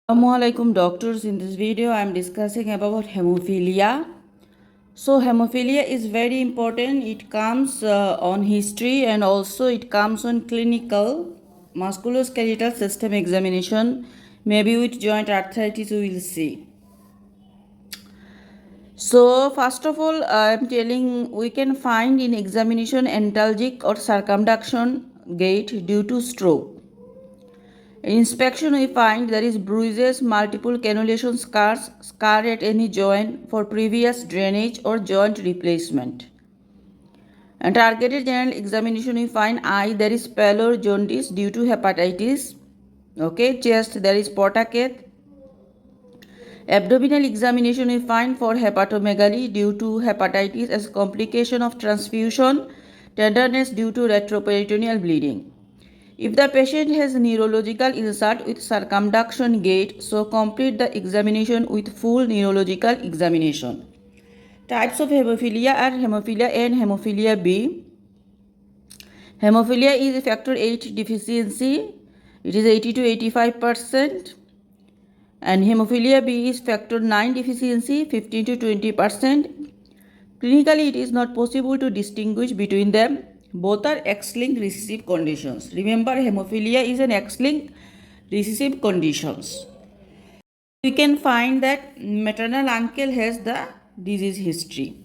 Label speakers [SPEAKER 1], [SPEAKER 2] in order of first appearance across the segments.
[SPEAKER 1] Assalamualaikum doctors. In this video I am discussing about hemophilia. So hemophilia is very important. It comes on history and also it comes on clinical musculoskeletal system examination, maybe with joint arthritis we will see. So first of all I am telling we can find in examination antalgic or circumduction gait due to stroke. In inspection, we find there is bruises, multiple cannulation scars, scar at any joint for previous drainage or joint replacement. And targeted general examination, we find eye, there is pallor, jaundice due to hepatitis. Okay, chest, there is portacath. Abdominal examination, we find for hepatomegaly due to hepatitis as complication of transfusion, tenderness due to retroperitoneal bleeding. If the patient has neurological insult with circumduction gait, so complete the examination with full neurological examination. Types of hemophilia are hemophilia A and hemophilia B. Hemophilia is factor 8 deficiency. It is 80 to 85%. And hemophilia B is factor 9 deficiency, 15 to 20%. Clinically, it is not possible to distinguish between them. Both are X-linked recessive conditions. Remember, hemophilia is an X-linked recessive conditions. We can find that maternal uncle has the disease history.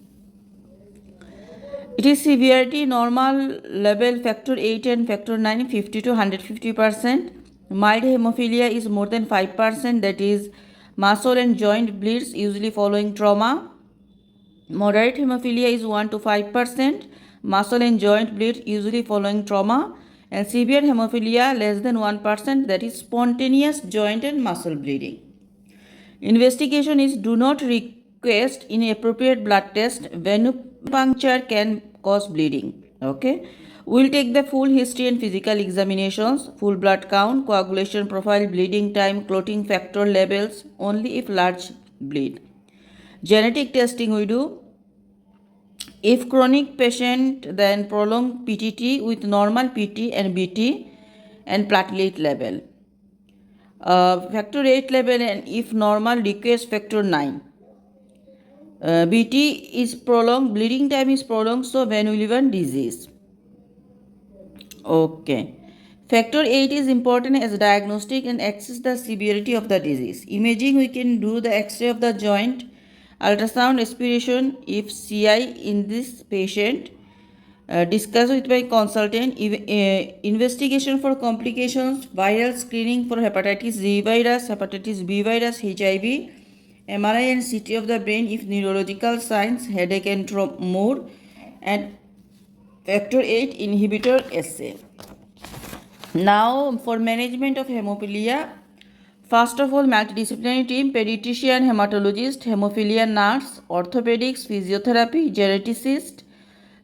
[SPEAKER 1] It is severity normal level factor 8 and factor 9, 50 to 150%. Mild hemophilia is more than 5%, that is muscle and joint bleeds usually following trauma. Moderate hemophilia is 1 to 5%, muscle and joint bleed usually following trauma, and severe hemophilia less than 1%, that is spontaneous joint and muscle bleeding. Investigation is do not request inappropriate blood test. Venipuncture can cause bleeding. Okay. We'll take the full history and physical examinations, full blood count, coagulation profile, bleeding time, clotting factor levels only if large bleed. Genetic testing we do. If chronic patient, then prolonged PTT with normal PT and BT and platelet level. Factor 8 level, and if normal request factor 9. BT is prolonged, bleeding time is prolonged, so Van Willeven disease. Okay. Factor 8 is important as diagnostic and assess the severity of the disease. Imaging, we can do the X-ray of the joint, ultrasound aspiration if CI in this patient. Discuss with my consultant. Investigation for complications, viral screening for hepatitis Z virus, hepatitis B virus, HIV, MRI and CT of the brain if neurological signs, headache and mood, and factor 8 inhibitor assay. Now for management of hemophilia, first of all, multidisciplinary team, pediatrician, hematologist, hemophilia nurse, orthopedics, physiotherapy, geneticist,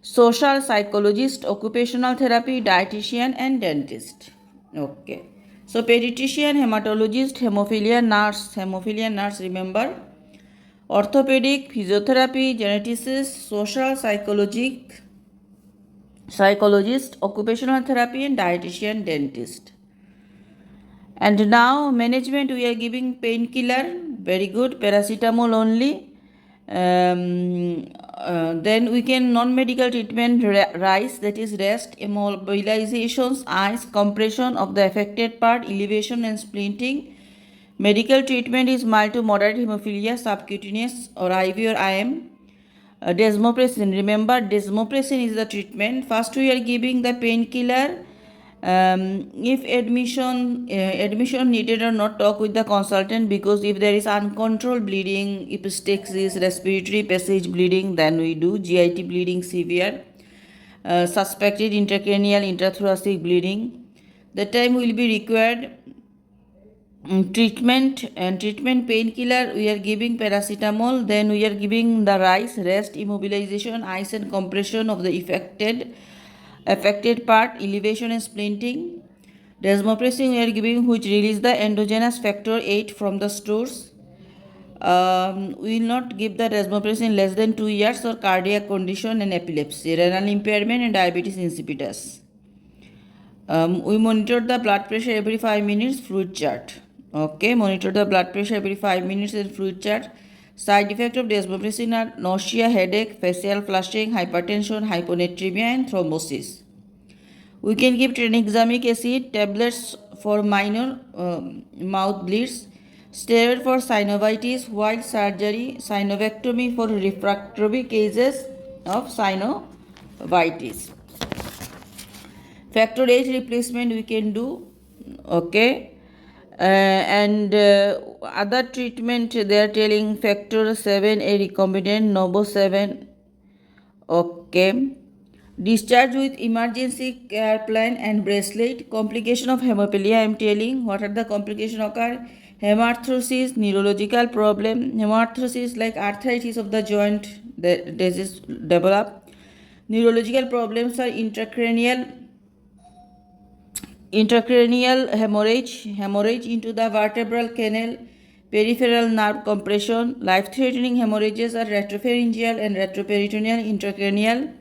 [SPEAKER 1] social psychologist, occupational therapy, dietitian and dentist. Okay. So pediatrician, hematologist, hemophilia nurse, remember. Orthopedic, physiotherapy, geneticist, social psychologist, occupational therapy and dietitian, dentist. And now management, we are giving painkiller, very good, paracetamol only. Then we can non-medical treatment, RICE, that is rest, immobilizations, ice, compression of the affected part, elevation and splinting. Medical treatment is mild to moderate hemophilia, subcutaneous or IV or IM. Desmopressin, remember desmopressin is the treatment. First we are giving the painkiller. If admission needed or not, talk with the consultant, because if there is uncontrolled bleeding, epistaxis, respiratory passage bleeding, then we do GIT bleeding severe, suspected intracranial intrathoracic bleeding, that time will be required treatment. And treatment painkiller, we are giving paracetamol, then we are giving the RICE, rest, immobilization, ice and compression of the affected part, elevation and splinting. Desmopressin we are giving, which release the endogenous factor 8 from the stores. We will not give the desmopressin less than 2 years or cardiac condition and epilepsy, renal impairment and diabetes insipidus. We monitor the blood pressure every 5 minutes, fluid chart. Okay, monitor the blood pressure every 5 minutes and fluid chart. Side effects of desmopressin are nausea, headache, facial flushing, hypertension, hyponatremia, and thrombosis. We can give tranexamic acid tablets for minor mouth bleeds, steroid for synovitis, while surgery, synovectomy for refractory cases of synovitis. Factor 8 replacement we can do. Okay. And other treatment they are telling factor 7 a recombinant novo 7. Okay. Discharge with emergency care plan and bracelet. Complication of hemophilia I am telling. What are the complications occur? Hemarthrosis, neurological problem. Hemarthrosis like arthritis of the joint, the disease develop. Neurological problems are intracranial hemorrhage into the vertebral canal, peripheral nerve compression. Life-threatening hemorrhages are retropharyngeal and retroperitoneal intracranial.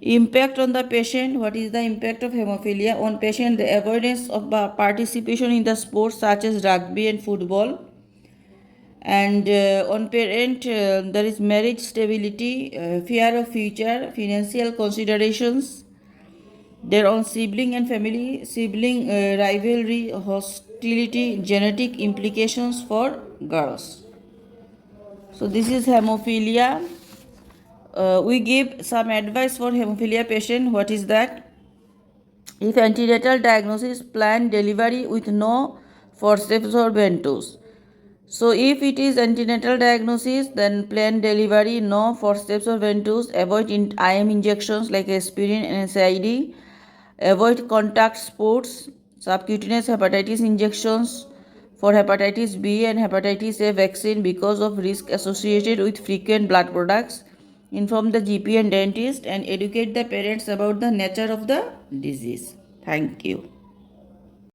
[SPEAKER 1] Impact on the patient. What is the impact of hemophilia on patient? The avoidance of participation in the sports such as rugby and football. And on parent, there is marriage stability, fear of future, financial considerations. Their own sibling and family, sibling rivalry, hostility, genetic implications for girls. So this is hemophilia. We give some advice for hemophilia patient. What is that? If antenatal diagnosis, plan delivery with no forceps or ventouse. So if it is antenatal diagnosis, then plan delivery, no forceps or ventouse. Avoid IM injections like aspirin and SID. Avoid contact sports, subcutaneous hepatitis injections for hepatitis B and hepatitis A vaccine because of risk associated with frequent blood products. Inform the GP and dentist and educate the parents about the nature of the disease. Thank you.